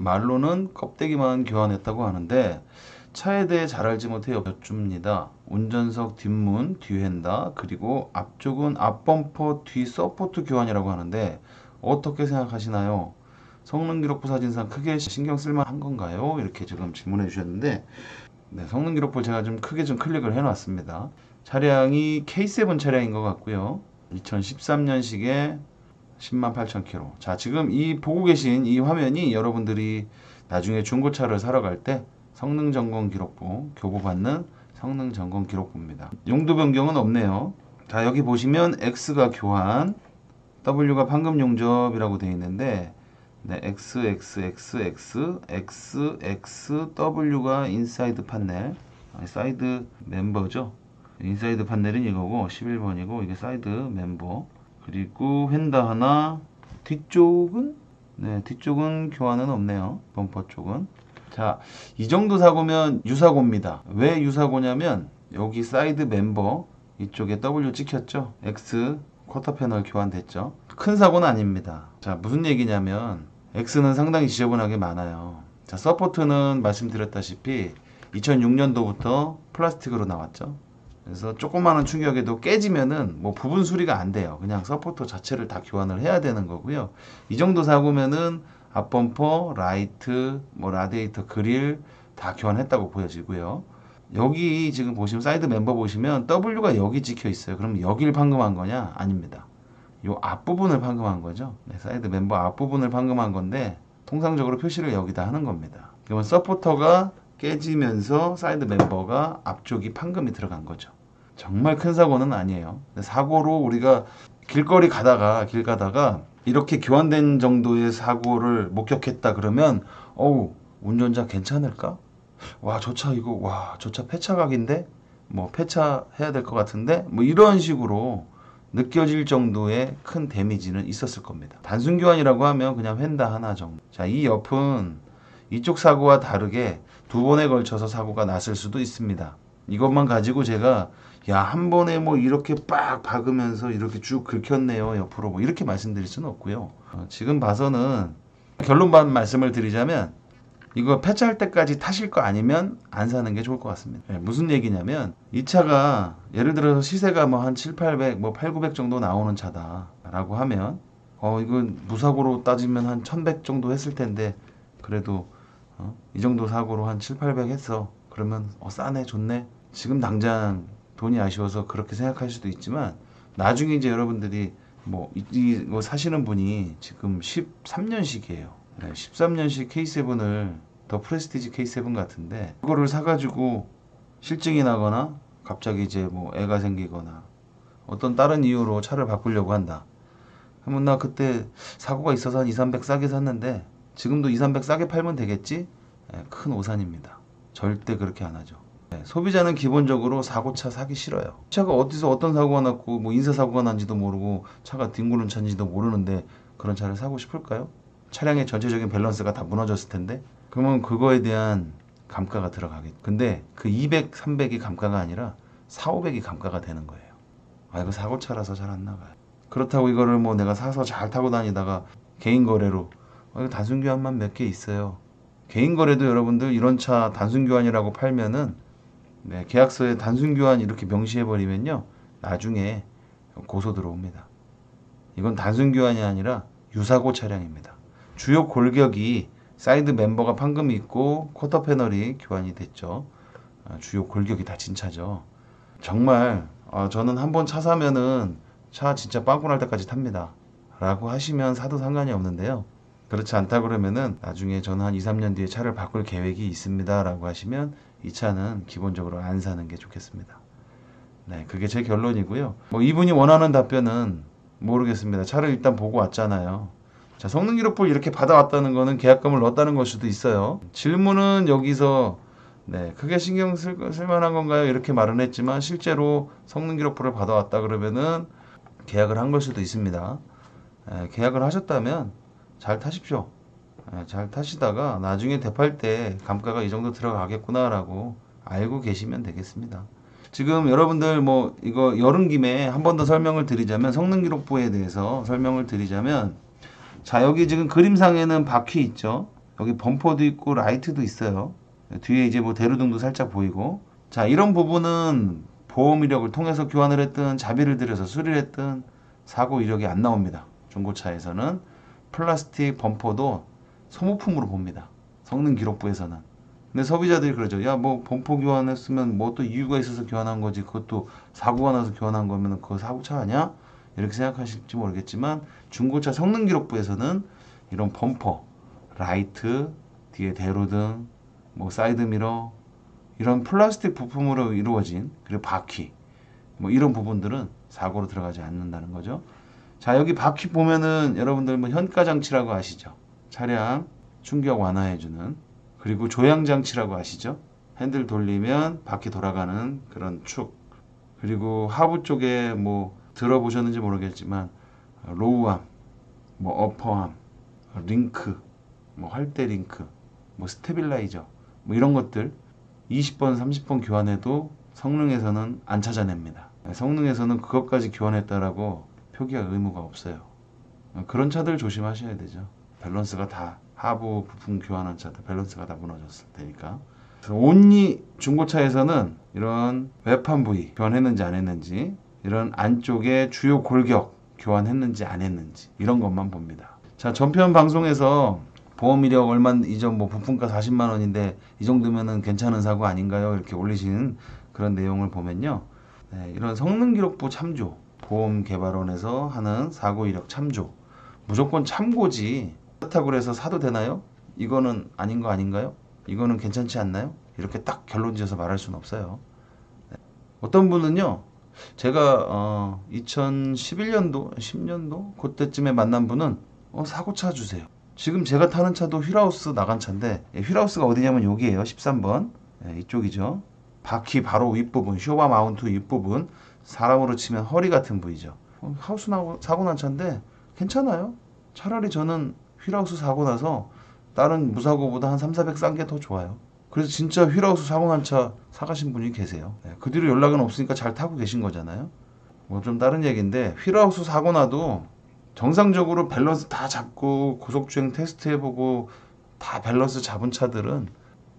말로는 껍데기만 교환했다고 하는데 차에 대해 잘 알지 못해 여쭙니다. 운전석 뒷문, 뒤핸다, 그리고 앞쪽은 앞범퍼 뒤 서포트 교환이라고 하는데 어떻게 생각하시나요? 성능기록부 사진상 크게 신경 쓸만한 건가요? 이렇게 지금 질문해 주셨는데, 네, 성능기록부 제가 좀 크게 좀 클릭을 해 놨습니다. 차량이 K7 차량인 것 같고요. 2013년식에 108,000km. 자, 지금 이 보고 계신 이 화면이 여러분들이 나중에 중고차를 사러 갈 때 성능 점검 기록부, 교부받는 성능 점검 기록부입니다. 용도 변경은 없네요. 자, 여기 보시면 X가 교환, W가 판금 용접이라고 되어 있는데, 네, W가 인사이드 판넬, 사이드 멤버죠. 인사이드 판넬은 이거고 11번이고 이게 사이드 멤버. 그리고 휀다 하나. 뒤쪽은 네, 뒤쪽은 교환은 없네요. 범퍼 쪽은. 자, 이 정도 사고면 유사고입니다. 왜 유사고냐면 여기 사이드 멤버 이쪽에 W 찍혔죠. X 쿼터 패널 교환됐죠. 큰 사고는 아닙니다. 자, 무슨 얘기냐면 X는 상당히 지저분하게 많아요. 자, 서포트는 말씀드렸다시피 2006년도부터 플라스틱으로 나왔죠. 그래서 조그마한 충격에도 깨지면은 뭐 부분 수리가 안 돼요. 그냥 서포터 자체를 다 교환을 해야 되는 거고요. 이 정도 사고면은 앞범퍼, 라이트, 뭐 라디에이터 그릴 다 교환했다고 보여지고요. 여기 지금 보시면 사이드 멤버 보시면 W가 여기 찍혀 있어요. 그럼 여기를 판금한 거냐? 아닙니다. 요 앞부분을 판금한 거죠. 네, 사이드 멤버 앞부분을 판금한 건데 통상적으로 표시를 여기다 하는 겁니다. 그러면 서포터가 깨지면서 사이드 멤버가 앞쪽이 판금이 들어간 거죠. 정말 큰 사고는 아니에요. 사고로 우리가 길 가다가 이렇게 교환된 정도의 사고를 목격했다 그러면 어우, 운전자 괜찮을까? 와, 저 차 이거 저 차 폐차각인데? 뭐 폐차해야 될 것 같은데? 뭐 이런 식으로 느껴질 정도의 큰 데미지는 있었을 겁니다. 단순 교환이라고 하면 그냥 휀다 하나 정도. 자, 이 옆은 이쪽 사고와 다르게 두 번에 걸쳐서 사고가 났을 수도 있습니다. 이것만 가지고 제가 한 번에 뭐 이렇게 빡 박으면서 이렇게 쭉 긁혔네요 옆으로 뭐 이렇게 말씀드릴 수는 없고요. 지금 봐서는 결론만 말씀을 드리자면 이거 폐차할 때까지 타실 거 아니면 안 사는 게 좋을 것 같습니다. 네, 무슨 얘기냐면 이 차가 예를 들어서 시세가 뭐 한 7, 800, 뭐 8, 900 정도 나오는 차다 라고 하면 이건 무사고로 따지면 한 1100 정도 했을 텐데 그래도 이 정도 사고로 한 7, 800 했어. 그러면 싸네, 좋네. 지금 당장 돈이 아쉬워서 그렇게 생각할 수도 있지만 나중에 이제 여러분들이 뭐 이거 사시는 분이 지금 13년식이에요. 13년식 K7을 더 프레스티지 K7 같은데 그거를 사가지고 실증이 나거나 갑자기 이제 뭐 애가 생기거나 어떤 다른 이유로 차를 바꾸려고 한다. 그러면 나 그때 사고가 있어서 한 2, 300 싸게 샀는데 지금도 2, 300 싸게 팔면 되겠지? 큰 오산입니다. 절대 그렇게 안 하죠. 소비자는 기본적으로 사고차 사기 싫어요. 차가 어디서 어떤 사고가 났고 뭐 인사사고가 난지도 모르고 차가 뒹구는 차인지도 모르는데 그런 차를 사고 싶을까요? 차량의 전체적인 밸런스가 다 무너졌을 텐데 그러면 그거에 대한 감가가 들어가겠죠. 근데 그 200, 300이 감가가 아니라 4, 500이 감가가 되는 거예요. 이거 사고차라서 잘 안 나가요. 그렇다고 이거를 뭐 내가 사서 잘 타고 다니다가 개인 거래로 이거 단순 교환만 몇 개 있어요. 개인 거래도 여러분들 이런 차 단순 교환이라고 팔면은 계약서에 단순 교환 이렇게 명시해 버리면요 나중에 고소 들어옵니다. 이건 단순 교환이 아니라 유사고 차량입니다. 주요 골격이 사이드 멤버가 판금이 있고 쿼터 패널이 교환이 됐죠. 주요 골격이 다진 차죠. 정말 저는 한번 차 사면은 차 진짜 빵꾸 날 때까지 탑니다 라고 하시면 사도 상관이 없는데요. 그렇지 않다 그러면은 나중에 저는 한 2, 3년 뒤에 차를 바꿀 계획이 있습니다 라고 하시면 이 차는 기본적으로 안 사는 게 좋겠습니다. 네, 그게 제 결론이고요. 뭐 이분이 원하는 답변은 모르겠습니다. 차를 일단 보고 왔잖아요. 자, 성능 기록부를 이렇게 받아왔다는 거는 계약금을 넣었다는 걸 수도 있어요. 질문은 여기서 크게 신경 쓸 만한 건가요? 이렇게 말은 했지만 실제로 성능 기록부를 받아왔다 그러면은 계약을 한 걸 수도 있습니다. 계약을 하셨다면 잘 타십시오. 잘 타시다가 나중에 대팔 때 감가가 이 정도 들어가겠구나 라고 알고 계시면 되겠습니다. 지금 여러분들 뭐 이거 여름 김에 한 번 더 설명을 드리자면 성능 기록부에 대해서 설명을 드리자면 자, 여기 지금 그림상에는 바퀴 있죠. 여기 범퍼도 있고 라이트도 있어요. 뒤에 이제 뭐 대로등도 살짝 보이고. 자, 이런 부분은 보험 이력을 통해서 교환을 했든 자비를 들여서 수리를 했든 사고 이력이 안 나옵니다. 중고차에서는 플라스틱 범퍼도 소모품으로 봅니다. 성능 기록부에서는. 근데 소비자들이 그러죠. 야, 뭐 범퍼 교환했으면 뭐 또 이유가 있어서 교환한 거지. 그것도 사고가 나서 교환한 거면 그거 사고차 아니야? 이렇게 생각하실지 모르겠지만 중고차 성능 기록부에서는 이런 범퍼, 라이트, 뒤에 대로등, 뭐 사이드미러 이런 플라스틱 부품으로 이루어진, 그리고 바퀴 뭐 이런 부분들은 사고로 들어가지 않는다는 거죠. 자, 여기 바퀴 보면은 여러분들 뭐 현가 장치라고 아시죠? 차량 충격 완화해주는, 그리고 조향 장치라고 아시죠? 핸들 돌리면 바퀴 돌아가는 그런 축. 그리고 하부 쪽에 뭐 들어보셨는지 모르겠지만 로우암, 뭐 어퍼암, 링크, 뭐 활대 링크, 뭐 스테빌라이저, 뭐 이런 것들 20번, 30번 교환해도 성능에서는 안 찾아냅니다. 성능에서는 그것까지 교환했다라고 표기할 의무가 없어요. 그런 차들 조심하셔야 되죠. 밸런스가 다, 하부 부품 교환한 차들 밸런스가 다 무너졌을 테니까. 온리 중고차에서는 이런 외판 부위 교환했는지 안 했는지, 이런 안쪽에 주요 골격 교환했는지 안 했는지, 이런 것만 봅니다. 자, 전편 방송에서 보험 이력 얼마, 이전 뭐 부품가 40만 원인데 이 정도면은 괜찮은 사고 아닌가요? 이렇게 올리시는 그런 내용을 보면요. 네, 이런 성능 기록부 참조, 보험 개발원에서 하는 사고 이력 참조, 무조건 참고지. 그렇다고 해서 사도 되나요? 이거는 아닌 거 아닌가요? 이거는 괜찮지 않나요? 이렇게 딱 결론 지어서 말할 수는 없어요. 네. 어떤 분은요, 제가 2011년도, 10년도 그때쯤에 만난 분은 사고차 주세요. 지금 제가 타는 차도 휠하우스 나간 차인데, 휠하우스가 어디냐면 여기에요. 13번. 이쪽이죠. 바퀴 바로 윗부분, 쇼바 마운트 윗부분, 사람으로 치면 허리 같은 부위죠. 하우스 사고 난 차인데 괜찮아요. 차라리 저는 휠하우스 사고 나서 다른 무사고보다 한 3, 400 싼 게 더 좋아요. 그래서 진짜 휠하우스 사고 난 차 사가신 분이 계세요. 그 뒤로 연락은 없으니까 잘 타고 계신 거잖아요. 뭐 좀 다른 얘기인데, 휠하우스 사고 나도 정상적으로 밸런스 다 잡고 고속주행 테스트 해보고 다 밸런스 잡은 차들은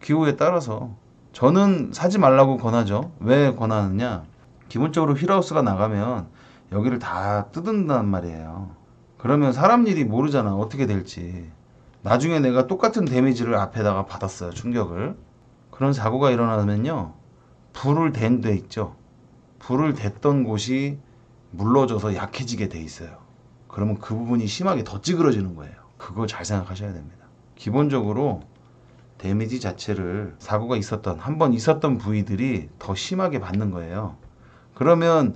기호에 따라서 저는 사지 말라고 권하죠. 왜 권하느냐? 기본적으로 휠하우스가 나가면 여기를 다 뜯는단 말이에요. 그러면 사람 일이 모르잖아. 어떻게 될지. 나중에 내가 똑같은 데미지를 앞에다가 받았어요. 충격을. 그런 사고가 일어나면요, 불을 댄 데 있죠. 불을 댔던 곳이 물러져서 약해지게 돼 있어요. 그러면 그 부분이 심하게 더 찌그러지는 거예요. 그거 잘 생각하셔야 됩니다. 기본적으로 데미지 자체를 사고가 있었던, 한번 있었던 부위들이 더 심하게 받는 거예요. 그러면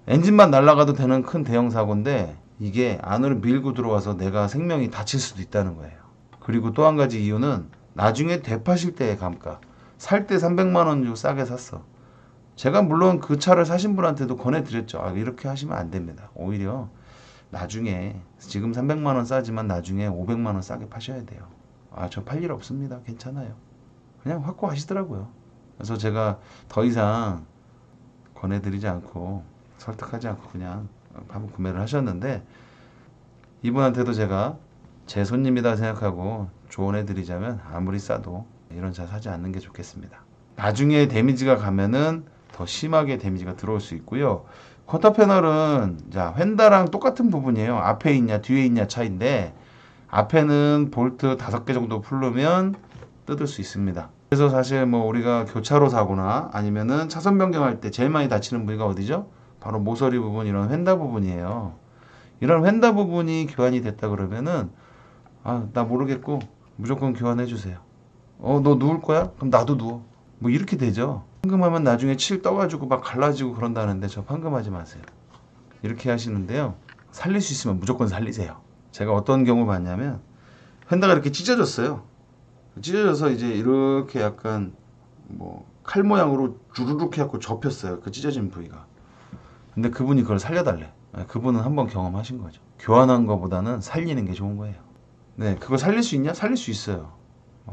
엔진만 날아가도 되는 큰 대형 사고인데 이게 안으로 밀고 들어와서 내가 생명이 다칠 수도 있다는 거예요. 그리고 또 한 가지 이유는 나중에 되파실 때의 감가. 살 때 300만 원 주고 싸게 샀어. 제가 물론 그 차를 사신 분한테도 권해드렸죠. 이렇게 하시면 안 됩니다. 오히려 나중에 지금 300만 원 싸지만 나중에 500만 원 싸게 파셔야 돼요. 저 팔 일 없습니다. 괜찮아요. 그냥 확고하시더라고요. 그래서 제가 더 이상 권해드리지 않고 설득하지 않고 그냥 한번 구매를 하셨는데, 이분한테도 제가 제 손님이다 생각하고 조언해드리자면 아무리 싸도 이런 차 사지 않는 게 좋겠습니다. 나중에 데미지가 가면은 더 심하게 데미지가 들어올 수 있고요. 쿼터 패널은 자, 휀다랑 똑같은 부분이에요. 앞에 있냐 뒤에 있냐 차이인데, 앞에는 볼트 5개 정도 풀르면 뜯을 수 있습니다. 그래서 사실 뭐 우리가 교차로 사고나 아니면은 차선 변경할 때 제일 많이 다치는 부위가 어디죠? 바로 모서리 부분, 이런 휀다 부분이에요. 이런 휀다 부분이 교환이 됐다 그러면은 나 모르겠고 무조건 교환해 주세요. 너 누울 거야? 그럼 나도 누워. 뭐 이렇게 되죠. 판금하면 나중에 칠 떠가지고 막 갈라지고 그런다는데 저 판금하지 마세요. 이렇게 하시는데요. 살릴 수 있으면 무조건 살리세요. 제가 어떤 경우 봤냐면 휀다가 이렇게 찢어졌어요. 찢어져서 이제 이렇게 약간 뭐 칼 모양으로 주르륵 해갖고 접혔어요. 그 찢어진 부위가. 근데 그분이 그걸 살려달래. 그분은 한번 경험하신 거죠. 교환한 거보다는 살리는 게 좋은 거예요. 네, 그거 살릴 수 있냐? 살릴 수 있어요.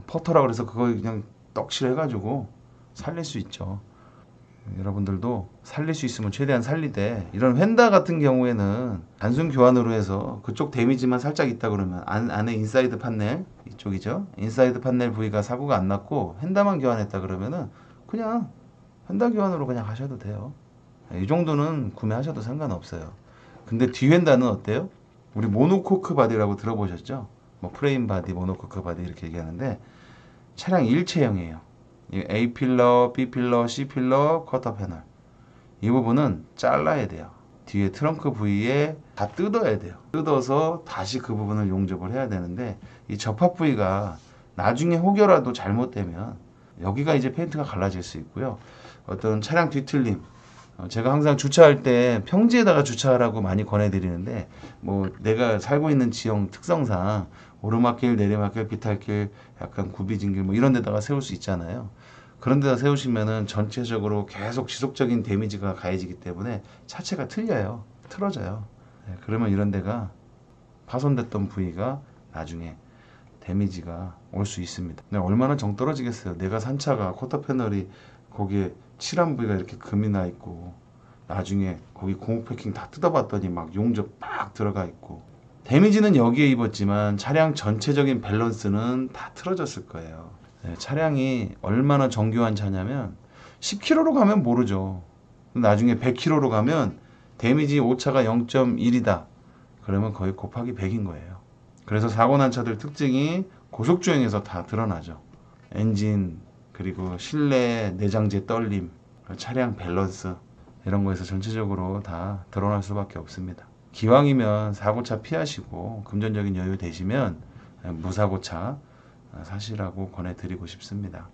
퍼터라 그래서 그거 그냥 떡칠해가지고 살릴 수 있죠. 여러분들도 살릴 수 있으면 최대한 살리되, 이런 휀다 같은 경우에는 단순 교환으로 해서 그쪽 데미지만 살짝 있다 그러면 안에 인사이드 판넬 이쪽이죠. 인사이드 판넬 부위가 사고가 안 났고 휀다만 교환했다 그러면은 그냥 휀다 교환으로 그냥 하셔도 돼요. 이 정도는 구매하셔도 상관없어요. 근데 뒤 휀다는 어때요? 우리 모노코크 바디라고 들어보셨죠? 뭐 프레임 바디, 모노코크 바디 이렇게 얘기하는데 차량 일체형이에요. A 필러, B 필러, C 필러, 쿼터 패널. 이 부분은 잘라야 돼요. 뒤에 트렁크 부위에 다 뜯어야 돼요. 뜯어서 다시 그 부분을 용접을 해야 되는데, 이 접합 부위가 나중에 혹여라도 잘못되면 여기가 이제 페인트가 갈라질 수 있고요. 어떤 차량 뒤틀림, 제가 항상 주차할 때 평지에다가 주차하라고 많이 권해드리는데, 뭐 내가 살고 있는 지형 특성상 오르막길, 내리막길, 비탈길, 약간 굽이진 길 뭐 이런 데다가 세울 수 있잖아요. 그런 데다 세우시면은 전체적으로 계속 지속적인 데미지가 가해지기 때문에 차체가 틀려요. 틀어져요. 네, 그러면 이런 데가 파손됐던 부위가 나중에 데미지가 올 수 있습니다. 근데 얼마나 정 떨어지겠어요. 내가 산 차가 쿼터 패널이 거기에 칠한 부위가 이렇게 금이 나 있고, 나중에 거기 고무 패킹 다 뜯어봤더니 막 용접 빡 들어가 있고, 데미지는 여기에 입었지만 차량 전체적인 밸런스는 다 틀어졌을 거예요. 네, 차량이 얼마나 정교한 차냐면 10km로 가면 모르죠. 나중에 100km로 가면 데미지 오차가 0.1이다. 그러면 거의 곱하기 100인 거예요. 그래서 사고 난 차들 특징이 고속주행에서 다 드러나죠. 엔진, 그리고 실내 내장재 떨림, 차량 밸런스 이런 거에서 전체적으로 다 드러날 수밖에 없습니다. 기왕이면 사고차 피하시고 금전적인 여유 되시면 무사고차 사시라고 권해드리고 싶습니다.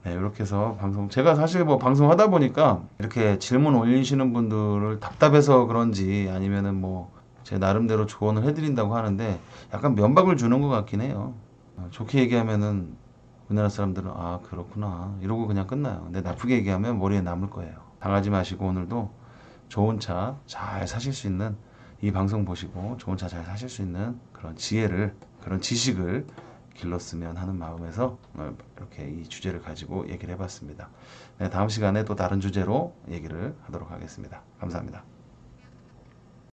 네, 이렇게 해서 제가 사실 뭐 방송하다 보니까 이렇게 질문 올리시는 분들을 답답해서 그런지 아니면은 뭐 제 나름대로 조언을 해드린다고 하는데 약간 면박을 주는 것 같긴 해요. 좋게 얘기하면은 우리나라 사람들은 아 그렇구나 이러고 그냥 끝나요. 근데 나쁘게 얘기하면 머리에 남을 거예요. 당하지 마시고 오늘도 좋은 차 잘 사실 수 있는, 이 방송 보시고 좋은 차 잘 사실 수 있는 그런 지혜를, 그런 지식을 길렀으면 하는 마음에서 이렇게 이 주제를 가지고 얘기를 해봤습니다. 네, 다음 시간에 또 다른 주제로 얘기를 하도록 하겠습니다. 감사합니다.